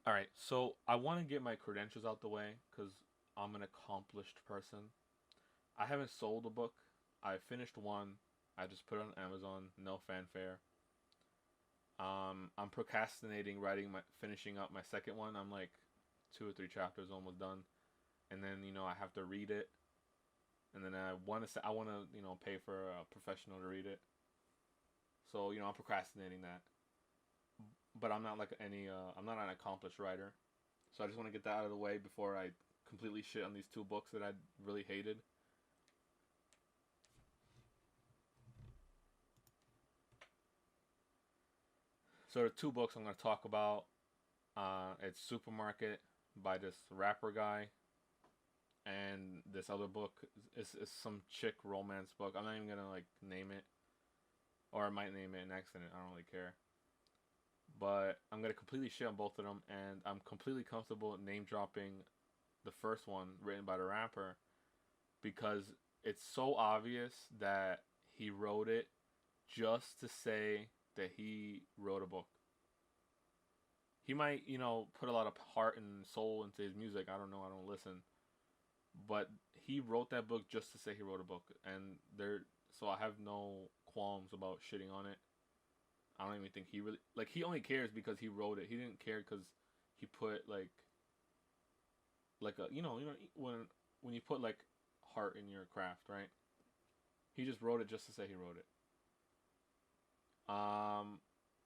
All right, so I want to get my credentials out the way because I'm an accomplished person. I haven't sold a book. I finished one. I just put it on Amazon, no fanfare. I'm procrastinating writing my finishing up my second one. I'm like 2 or 3 chapters almost done, and then I have to read it, and then I want to pay for a professional to read it. So I'm procrastinating that, but I'm not an accomplished writer. So I just want to get that out of the way before I completely shit on these two books that I really hated. So the two books I'm going to talk about. It's Supermarket by this rapper guy, and this other book is some chick romance book. I'm not even gonna like name it, or I might name it an accident. I don't really care. But I'm gonna completely shit on both of them, and I'm completely comfortable name dropping the first one written by the rapper because it's so obvious that he wrote it just to say that he wrote a book. He might, put a lot of heart and soul into his music. I don't know. I don't listen, but he wrote that book just to say he wrote a book, and there. So I have no qualms about shitting on it. I don't even think he really like. He only cares because he wrote it. He didn't care because he put like a when you put like heart in your craft, right? He just wrote it just to say he wrote it. Um,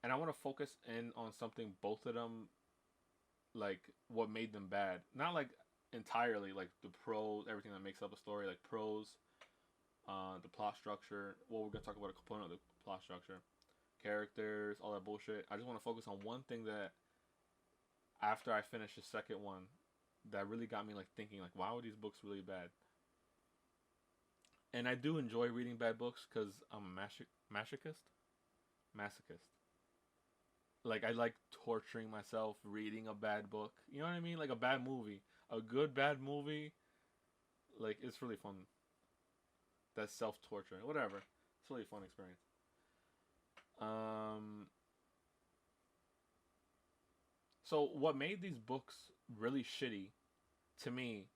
and I want to focus in on something both of them like what made them bad. Not like entirely like the prose, everything that makes up a story, like prose, the plot structure. Well, we're gonna talk about a component of the plot structure, characters, all that bullshit. I just want to focus on one thing that after I finished the second one, that really got me like thinking like, why were these books really bad? And I do enjoy reading bad books because I'm a masochist. Like I like torturing myself reading a bad book. You know what I mean? Like a bad movie, a good bad movie. Like it's really fun. That's self torture, whatever. It's really a fun experience. Um, so what made these books really shitty to me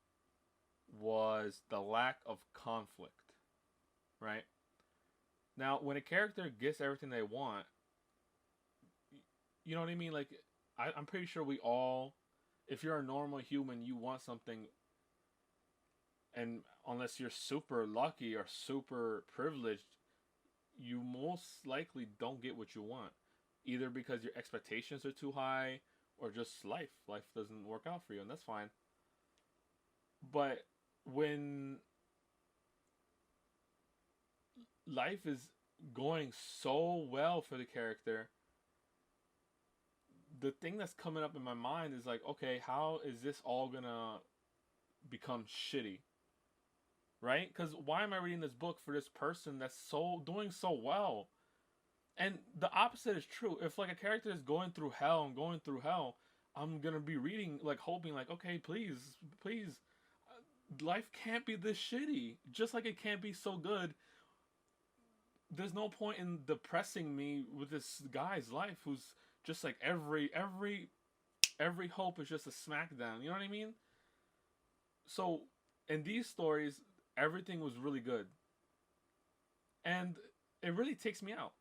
was the lack of conflict. Right now, when a character gets everything they want, you know what I mean. Like I'm pretty sure we all, if you're a normal human, you want something, and unless you're super lucky or super privileged, you most likely don't get what you want. Either because your expectations are too high or just life doesn't work out for you, and that's fine. But when life is going so well for the character, the thing that's coming up in my mind is like, okay, how is this all gonna become shitty? Right? Because why am I reading this book for this person that's so doing so well? And the opposite is true. If like a character is going through hell and going through hell, I'm gonna be reading like hoping like, okay, please, life can't be this shitty. Just like it can't be so good. There's no point in depressing me with this guy's life who's just like every hope is just a smackdown. You know what I mean? So in these stories, everything was really good, and it really takes me out.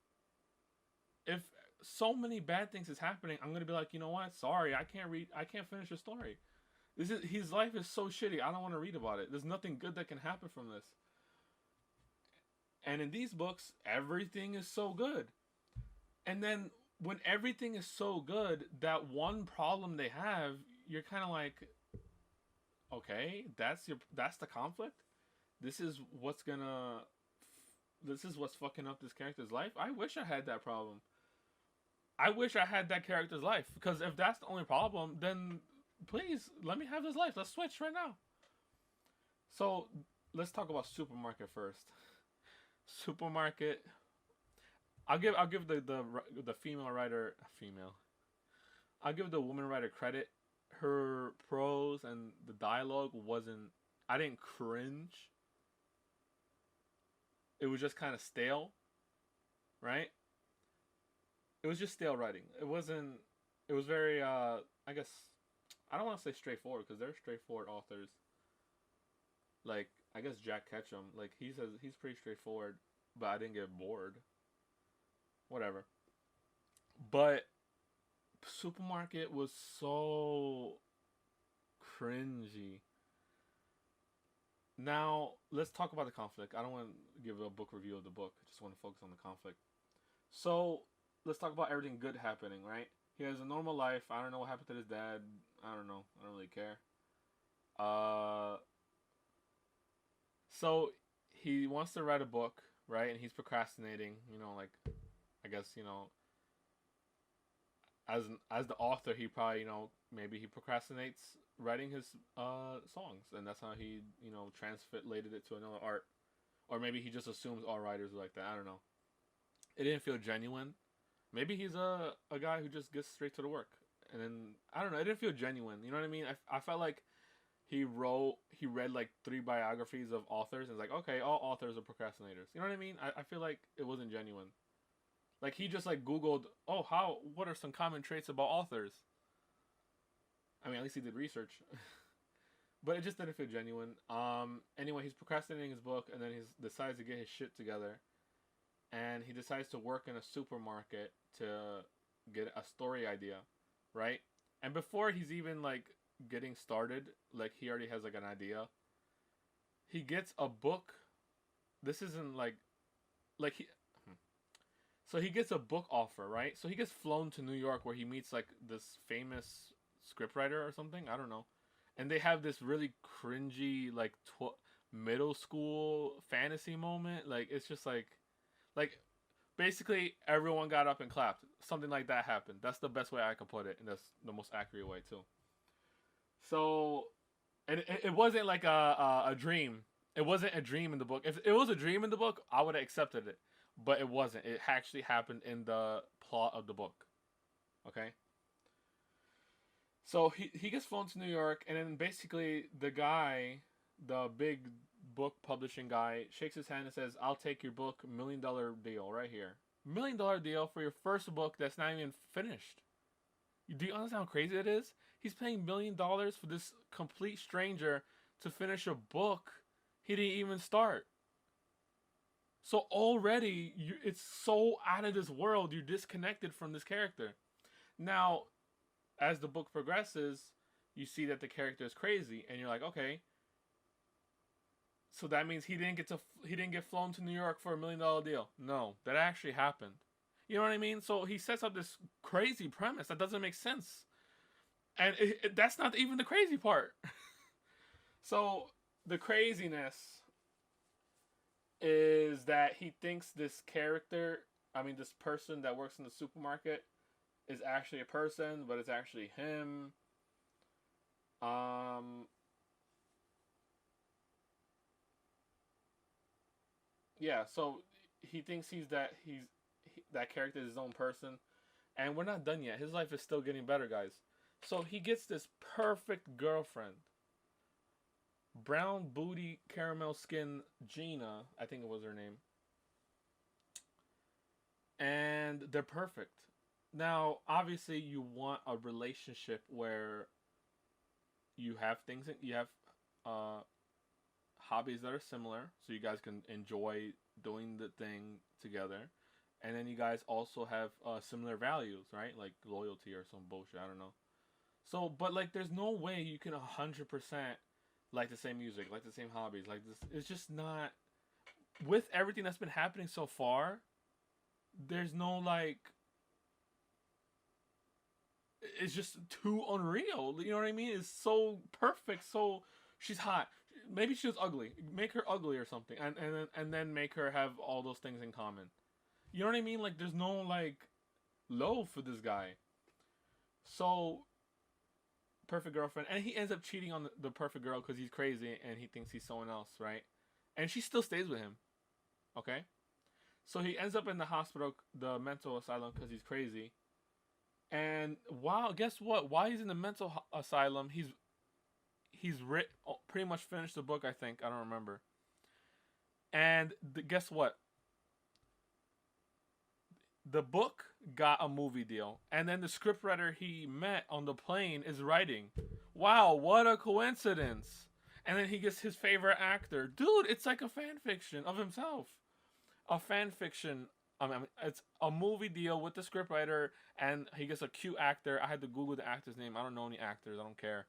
If so many bad things is happening, I'm gonna be like, you know what? Sorry, I can't read. I can't finish the story. This is his life is so shitty. I don't want to read about it. There's nothing good that can happen from this. And in these books, everything is so good. And then when everything is so good, that one problem they have, you're kind of like, okay, that's the conflict. This is what's gonna this is what's fucking up this character's life. I wish I had that problem. I wish I had that character's life because if that's the only problem, then please let me have his life. Let's switch right now. So let's talk about Supermarket first. Supermarket. I'll give the female writer female. I'll give the woman writer credit. Her prose and the dialogue wasn't. I didn't cringe. It was just kind of stale, right? It was just stale writing. It wasn't. it was very I guess I don't want to say straightforward because they're straightforward authors. Like I guess Jack Ketchum, like he says he's pretty straightforward, but I didn't get bored. Whatever. But Supermarket was so cringy. Now let's talk about the conflict. I don't want to give a book review of the book. I just want to focus on the conflict. So let's talk about everything good happening, right? He has a normal life. I don't know what happened to his dad. I don't know. I don't really care. Uh, so he wants to write a book, right? And he's procrastinating. Like I guess as the author, he probably maybe he procrastinates writing his songs, and that's how he translated it to another art, or maybe he just assumes all writers are like that. I don't know. It didn't feel genuine. Maybe he's a guy who just gets straight to the work, and then I don't know. It didn't feel genuine. You know what I mean? I felt like he read like 3 biographies of authors and was like, okay, all authors are procrastinators. You know what I mean? I feel like it wasn't genuine. Like he just like Googled, oh, what are some common traits about authors? I mean, at least he did research. But it just didn't feel genuine. Anyway, he's procrastinating his book, and then he decides to get his shit together, and he decides to work in a supermarket to get a story idea, right? And before he's even like getting started, like he already has like an idea. He gets a book. This isn't like he. So he gets a book offer, right? So he gets flown to New York where he meets like this famous scriptwriter or something. I don't know. And they have this really cringy like middle school fantasy moment. Like it's just like basically everyone got up and clapped. Something like that happened. That's the best way I could put it, and that's the most accurate way too. So, and it wasn't like a dream. It wasn't a dream in the book. If it was a dream in the book, I would have accepted it. But it wasn't. It actually happened in the plot of the book. Okay? So he gets flown to New York, and then basically the guy, the big book publishing guy, shakes his hand and says, I'll take your book, $1 million deal right here. $1 million deal for your first book that's not even finished. Do you understand how crazy it is? He's paying $1 million for this complete stranger to finish a book he didn't even start. So already, it's so out of this world. You're disconnected from this character. Now, as the book progresses, you see that the character is crazy, and you're like, okay. So that means he didn't get flown to New York for $1 million deal. No, that actually happened. You know what I mean? So he sets up this crazy premise that doesn't make sense, and that's not even the crazy part. So the craziness is that he thinks this character, this person that works in the supermarket is actually a person, but it's actually him. Yeah, so he thinks that character is his own person, and we're not done yet. His life is still getting better, guys. So he gets this perfect girlfriend. Brown booty caramel skin Gina, I think it was her name. And they're perfect. Now, obviously you want a relationship where you have uh hobbies that are similar, so you guys can enjoy doing the thing together. And then you guys also have similar values, right? Like loyalty or some bullshit, I don't know. So, but like there's no way you can 100% like the same music, like the same hobbies, like this. It's just not. With everything that's been happening so far, there's no like. It's just too unreal. You know what I mean? It's so perfect. So she's hot. Maybe she was ugly. Make her ugly or something, and then make her have all those things in common. You know what I mean? Like there's no like low for this guy. So perfect girlfriend, and he ends up cheating on the perfect girl because he's crazy and he thinks he's someone else, right? And she still stays with him. Okay, so he ends up in the hospital, the mental asylum, because he's crazy. And wow, guess what? While he's in the mental asylum, pretty much finished the book. I think I don't remember. And guess what? The book got a movie deal, and then the scriptwriter he met on the plane is writing. Wow, what a coincidence! And then he gets his favorite actor. Dude, it's like a fan fiction of himself. A fan fiction. I mean, it's a movie deal with the scriptwriter, and he gets a cute actor. I had to Google the actor's name. I don't know any actors. I don't care.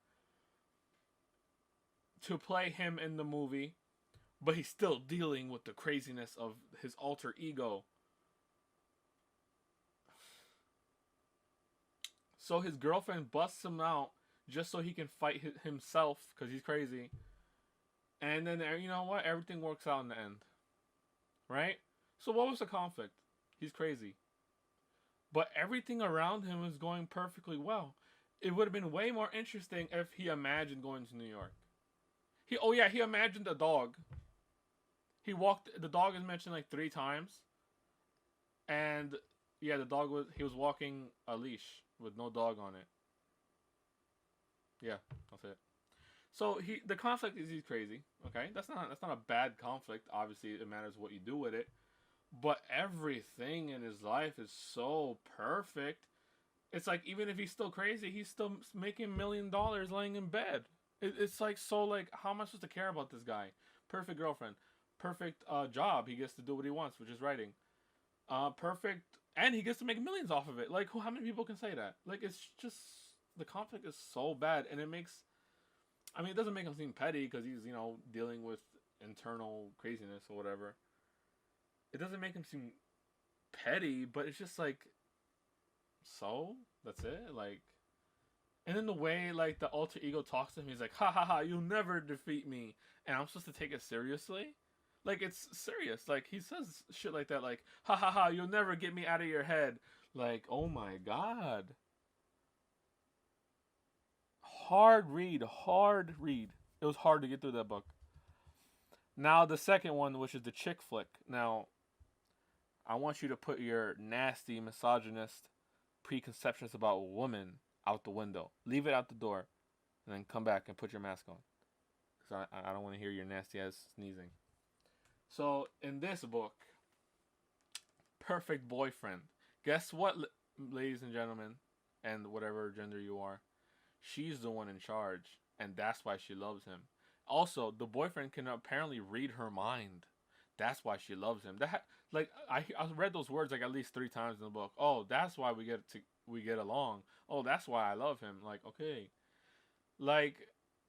To play him in the movie, but he's still dealing with the craziness of his alter ego. So his girlfriend busts him out just so he can fight himself because he's crazy. And then you know what? Everything works out in the end, right? So what was the conflict? He's crazy, but everything around him is going perfectly well. It would have been way more interesting if he imagined going to New York. He imagined a dog. He walked. The dog is mentioned like 3 times, and yeah, he was walking a leash with no dog on it. Yeah, that's it. So the conflict is he's crazy. Okay, that's not a bad conflict. Obviously, it matters what you do with it. But everything in his life is so perfect. It's like even if he's still crazy, he's still making $1 million laying in bed. It's like so like how am I supposed to care about this guy? Perfect girlfriend, perfect job. He gets to do what he wants, which is writing. Perfect, and he gets to make millions off of it. Like how many people can say that? Like it's just the conflict is so bad, and it makes. I mean, it doesn't make him seem petty because he's dealing with internal craziness or whatever. It doesn't make him seem petty, but it's just like so that's it. Like, and then the way like the alter ego talks to him, he's like, "Ha ha ha! You'll never defeat me," and I'm supposed to take it seriously. Like it's serious. Like he says shit like that, like, "Ha ha ha! You'll never get me out of your head." Like, oh my god, hard read, hard read. It was hard to get through that book. Now the second one, which is the chick flick. Now I want you to put your nasty misogynist preconceptions about women out the window. Leave it out the door, and then come back and put your mask on. Because I don't want to hear your nasty ass sneezing. So in this book, perfect boyfriend. Guess what, ladies and gentlemen, and whatever gender you are, she's the one in charge, and that's why she loves him. Also, the boyfriend can apparently read her mind. That's why she loves him. Like I read those words like at least 3 times in the book. Oh, that's why we get along. Oh, that's why I love him. Like okay, like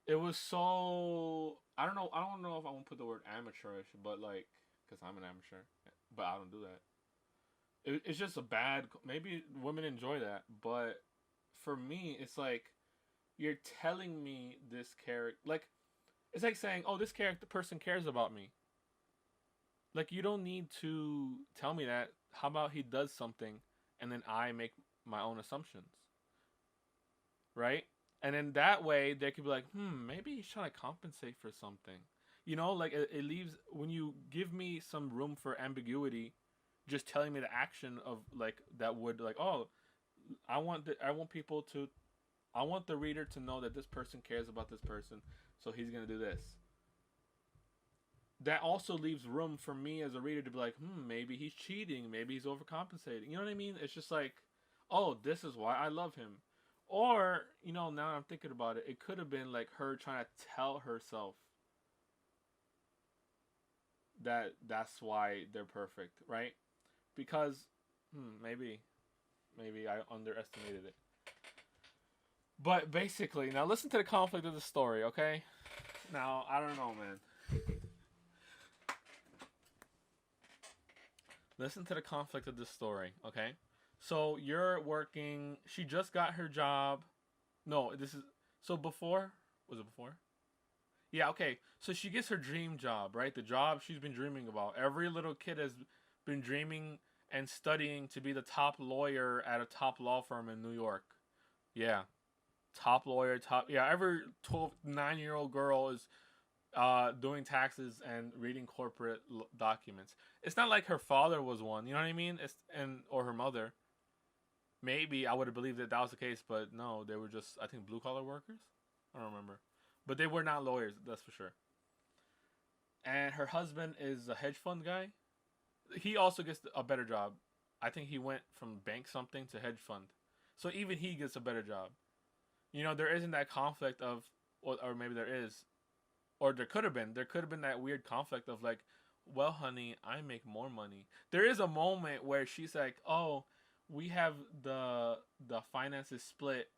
it was so I don't know. I don't know if I want to put the word amateurish, but like because I'm an amateur, but I don't do that. It's just a bad. Maybe women enjoy that, but for me, it's like you're telling me this character like it's like saying, "Oh, this character person cares about me." Like you don't need to tell me that. How about he does something and then I make my own assumptions, right? And then that way they could be like, maybe he's trying to compensate for something. Like it leaves when you give me some room for ambiguity, just telling me the action of like that would like, oh, I want the reader to know that this person cares about this person, so he's gonna do this. That also leaves room for me as a reader to be like, maybe he's cheating, maybe he's overcompensating. You know what I mean? It's just like, oh, this is why I love him. Or, now I'm thinking about it, it could have been like her trying to tell herself that that's why they're perfect, right? Because, maybe I underestimated it. But basically, now listen to the conflict of the story, okay? Now, I don't know, man. Listen to the conflict of this story, okay? So you're working. She just got her job. No, this is so before. Was it before? Yeah, okay. So she gets her dream job, right? The job she's been dreaming about. Every little kid has been dreaming and studying to be the top lawyer at a top law firm in New York. Yeah, top lawyer, top. Yeah, every 9-year-old girl is doing taxes and reading corporate documents. It's not like her father was one. You know what I mean? Or her mother. Maybe I would have believed that was the case, but no, they were just I think blue collar workers. I don't remember, but they were not lawyers. That's for sure. And her husband is a hedge fund guy. He also gets a better job. I think he went from bank something to hedge fund. So even he gets a better job. There isn't that conflict of, or maybe there is, or there could have been. There could have been that weird conflict of like, well, honey, I make more money. There is a moment where she's like, oh, we have the finances split.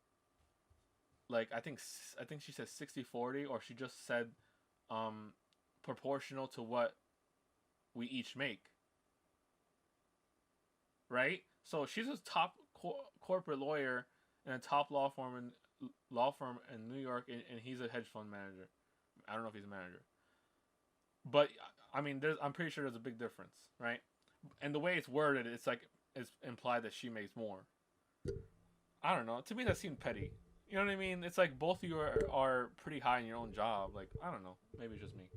Like I think she said 60-40, or she just said um proportional to what we each make, right? So she's a top corporate lawyer in a top law firm in New York, and he's a hedge fund manager. I don't know if he's a manager, but I mean, I'm pretty sure there's a big difference, right? And the way it's worded, it's implied that she makes more. I don't know. To me, that seemed petty. You know what I mean? It's like both of you are pretty high in your own job. Like, I don't know. Maybe it's just me.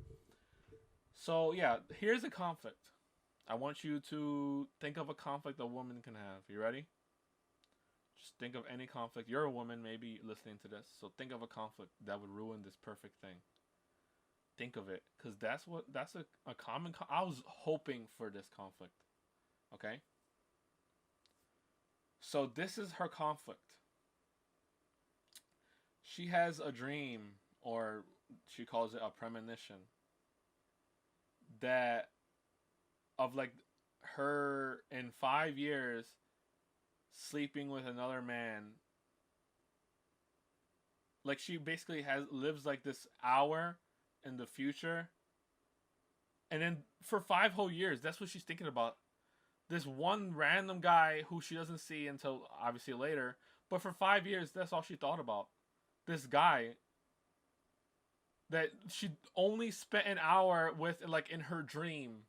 So yeah, here's a conflict. I want you to think of a conflict a woman can have. You ready? Just think of any conflict. You're a woman, maybe listening to this. So think of a conflict that would ruin this perfect thing. Think of it, because that's a common. I was hoping for this conflict. Okay. So this is her conflict. She has a dream, or she calls it a premonition, that of like her in 5 years sleeping with another man. Like she basically lives like this hour in the future, and then for 5 whole years, that's what she's thinking about. This one random guy who she doesn't see until obviously later, but for 5 years, that's all she thought about. This guy that she only spent an hour with, like in her dream.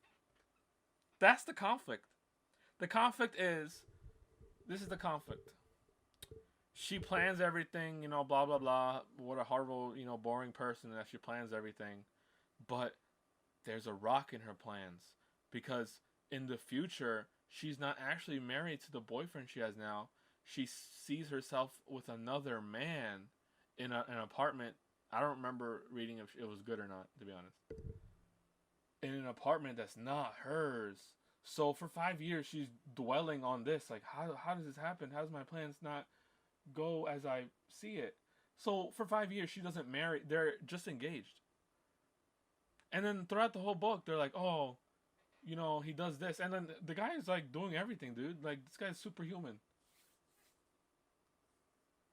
That's the conflict. The conflict is, this is the conflict. She plans everything, blah, blah, blah. What a horrible, boring person that she plans everything. But there's a rock in her plans. Because in the future, she's not actually married to the boyfriend she has now. She sees herself with another man in an apartment. I don't remember reading if it was good or not, to be honest. In an apartment that's not hers. So for 5 years, she's dwelling on this. Like, how does this happen? How does my plans not go as I see it? So for 5 years, she doesn't marry. They're just engaged. And then throughout the whole book, they're like, oh, he does this. And then the guy is like doing everything, dude. Like, this guy's superhuman.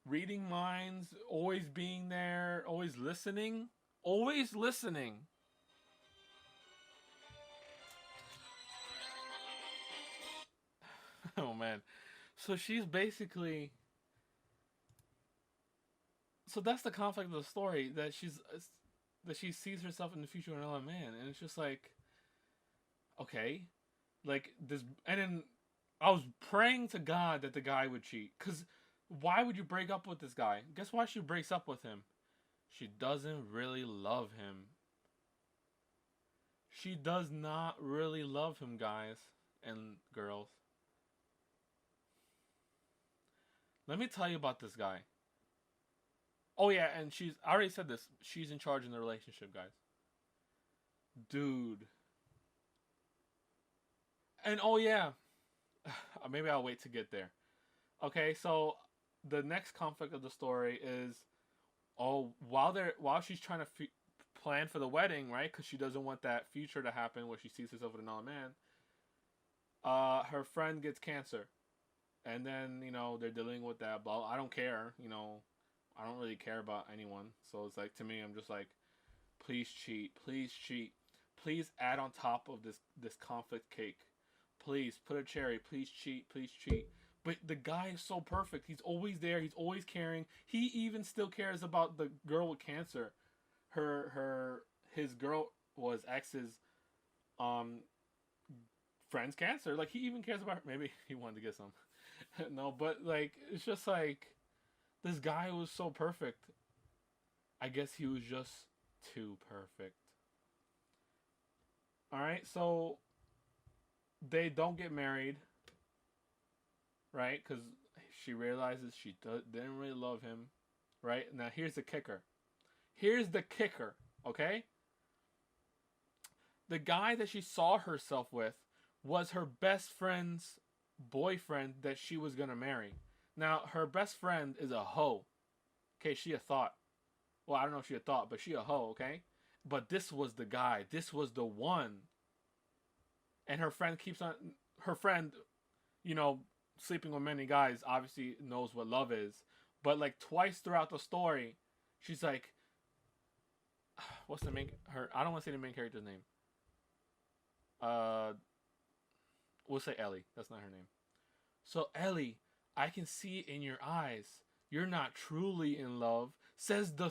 Reading minds, always being there, always listening. Always listening. Oh, man. So she's basically... So that's the conflict of the story, that she sees herself in the future with another man. And it's just like... Okay. Like, this... And then I was praying to God that the guy would cheat. Because why would you break up with this guy? Guess why she breaks up with him? She doesn't really love him. She does not really love him, guys and girls. Let me tell you about this guy. Oh yeah, and I already said this. She's in charge in the relationship, guys. Dude. And oh yeah. Maybe I'll wait to get there. Okay, so the next conflict of the story is, while she's trying to plan for the wedding, right? Because she doesn't want that future to happen where she sees herself with another man. Her friend gets cancer, and then they're dealing with that. Blah. I don't care. I don't really care about anyone. So it's like, to me, I'm just like, please cheat, please cheat, please add on top of this conflict cake. Please put a cherry. Please cheat, please cheat. But the guy is so perfect. He's always there. He's always caring. He even still cares about the girl with cancer. His girl was ex's friend's cancer. Like, he even cares about her. Maybe he wanted to get some. No, but like, it's just like, this guy was so perfect. I guess he was just too perfect. Alright, so they don't get married. Right? Because she realizes she didn't really love him. Right? Now, here's the kicker. Here's the kicker. Okay? The guy that she saw herself with was her best friend's boyfriend that she was gonna marry. Now her best friend is a hoe. Okay, she a thought. Well, I don't know if she a thought, but she a hoe. Okay, but this was the guy. This was the one. And her friend keeps on. Her friend, you know, sleeping with many guys, obviously knows what love is. But like twice throughout the story, she's like, what's the main her? I don't want to say the main character's name. Uh, we'll say Ellie. That's not her name. So Ellie, I can see in your eyes you're not truly in love. Says the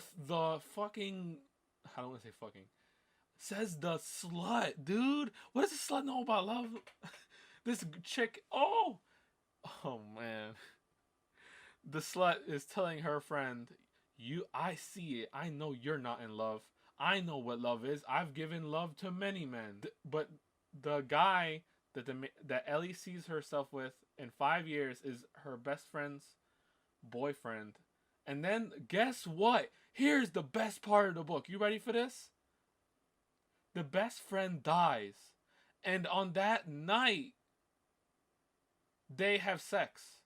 fucking. I don't want to say fucking. Says the slut, dude. What does the slut know about love? This chick. Oh man. The slut is telling her friend, "You, I see it. I know you're not in love. I know what love is. I've given love to many men." But the guy that Ellie sees herself with in 5 years is her best friend's boyfriend. And then guess what? Here's the best part of the book. You ready for this? The best friend dies, and on that night, they have sex.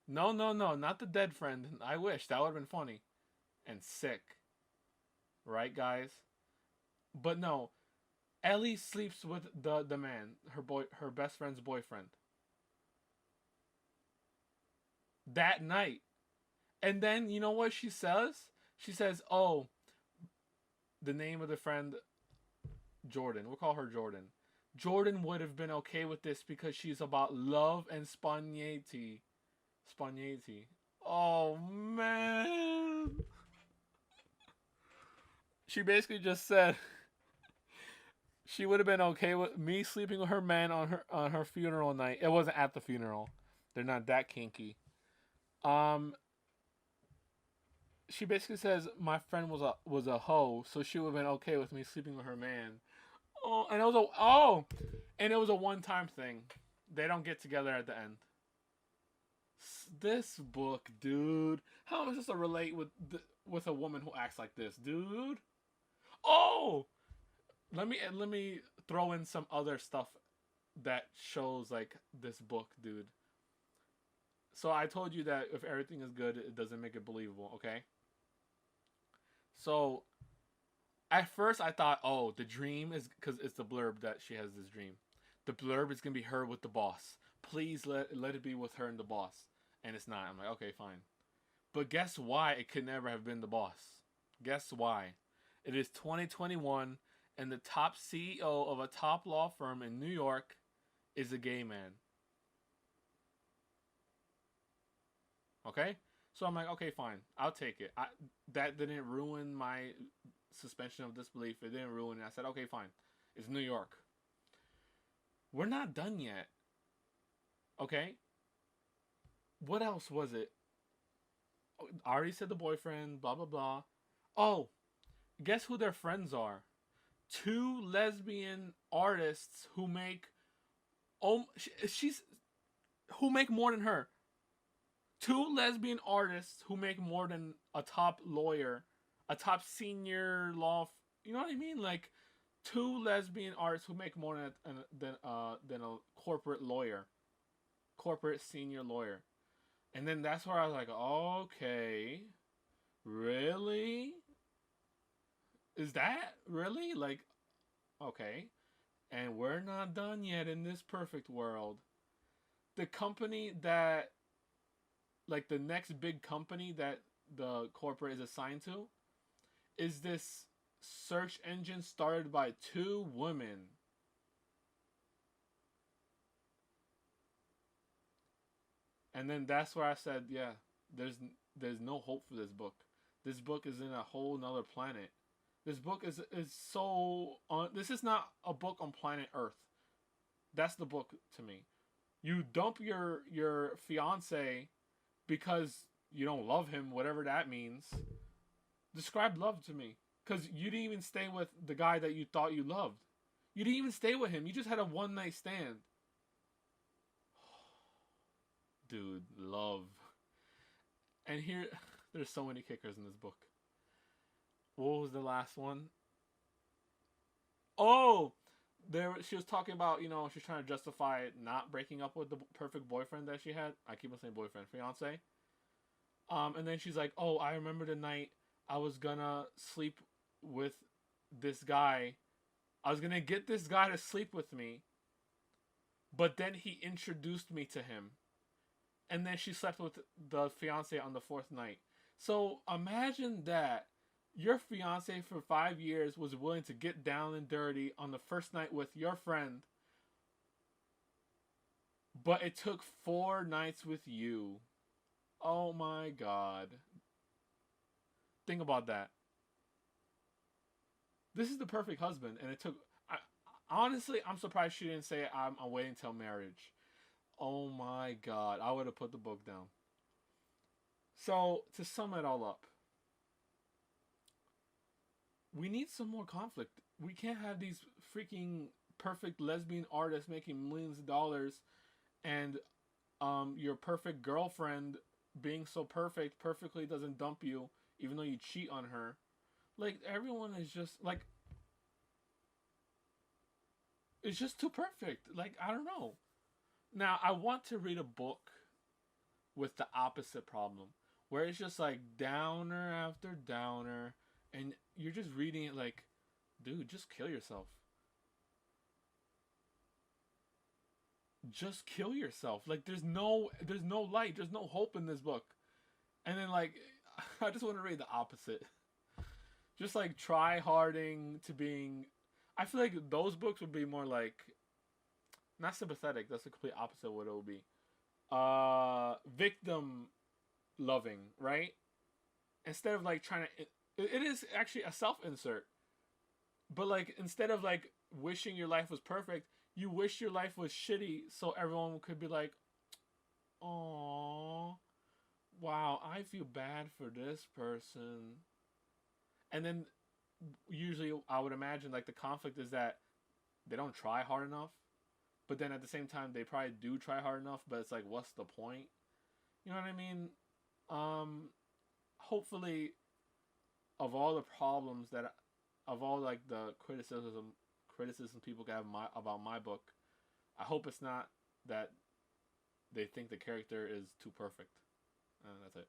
No, no, no, not the dead friend. I wish that would have been funny and sick, right, guys? But no, Ellie sleeps with the man, her best friend's boyfriend. That night. And then you know what she says? She says, "Oh, the name of the friend Jordan. We'll call her Jordan. Jordan would have been okay with this because she's about love and spontaneity. Spontaneity. Oh man." She basically just said she would have been okay with me sleeping with her man on her funeral night. It wasn't at the funeral. They're not that kinky. Um, she basically says my friend was a hoe, so she would have been okay with me sleeping with her man. And it was a one time thing. They don't get together at the end. This book, dude. How am I supposed to relate with a woman who acts like this, dude? Oh, let me throw in some other stuff that shows like this book, dude. So I told you that if everything is good, it doesn't make it believable, okay? So at first I thought, oh, the dream is because it's the blurb that she has this dream. The blurb is gonna be her with the boss. Please let it be with her and the boss. And it's not. I'm like, okay, fine. But guess why it could never have been the boss? Guess why? It is 2021, and the top CEO of a top law firm in New York is a gay man. Okay? So I'm like, okay, fine. I'll take it. That didn't ruin my suspension of disbelief. It didn't ruin it. I said, okay, fine. It's New York. We're not done yet. Okay? What else was it? I already said the boyfriend, blah, blah, blah. Oh, guess who their friends are? Two lesbian artists who make she's who make more than her. Two lesbian artists who make more than a top lawyer, a top senior law. You know what I mean? Like two lesbian artists who make more than a corporate lawyer, corporate senior lawyer. And then that's where I was like, okay, really? Is that really? Like, okay. And we're not done yet in this perfect world. The company that, like, the next big company that the corporate is assigned to is this search engine started by two women. And then that's where I said, yeah, there's no hope for this book. This book is in a whole nother planet. This book is so this is not a book on planet Earth. That's the book to me. You dump your fiance because you don't love him, whatever that means. Describe love to me, because you didn't even stay with the guy that you thought you loved. You didn't even stay with him. You just had a one night stand. Dude, love. And here, there's so many kickers in this book. What was the last one? Oh, She was talking about, she's trying to justify not breaking up with the perfect boyfriend that she had. I keep on saying boyfriend, fiance. And then she's like, "Oh, I remember the night I was gonna sleep with this guy. I was gonna get this guy to sleep with me, but then he introduced me to him, and then she slept with the fiance on the fourth night." So imagine that your fiance for 5 years was willing to get down and dirty on the first night with your friend, but it took 4 nights with you. Oh my god. Think about that. This is the perfect husband, and it took. Honestly, I'm surprised she didn't say I'm waiting till marriage. Oh my god, I would have put the book down. So to sum it all up, we need some more conflict. We can't have these freaking perfect lesbian artists making millions of dollars, and your perfect girlfriend being so perfectly doesn't dump you, even though you cheat on her. Like everyone is just like, it's just too perfect. Like I don't know. Now I want to read a book with the opposite problem, where it's just like downer after downer, and you're just reading it like, dude, just kill yourself. Just kill yourself. Like there's no light, there's no hope in this book. And then like I just want to read the opposite. Just like try harding to being, I feel like those books would be more like, not sympathetic, that's the complete opposite of what it would be. Victim loving, right? Instead of like trying to it is actually a self insert. But like instead of like wishing your life was perfect, you wish your life was shitty so everyone could be like, "Oh, wow, I feel bad for this person." And then usually I would imagine like the conflict is that they don't try hard enough, but then at the same time they probably do try hard enough, but it's like what's the point? You know what I mean? Um Hopefully, of all the problems that, of all like the criticism people have about my book, I hope it's not that they think the character is too perfect. That's it.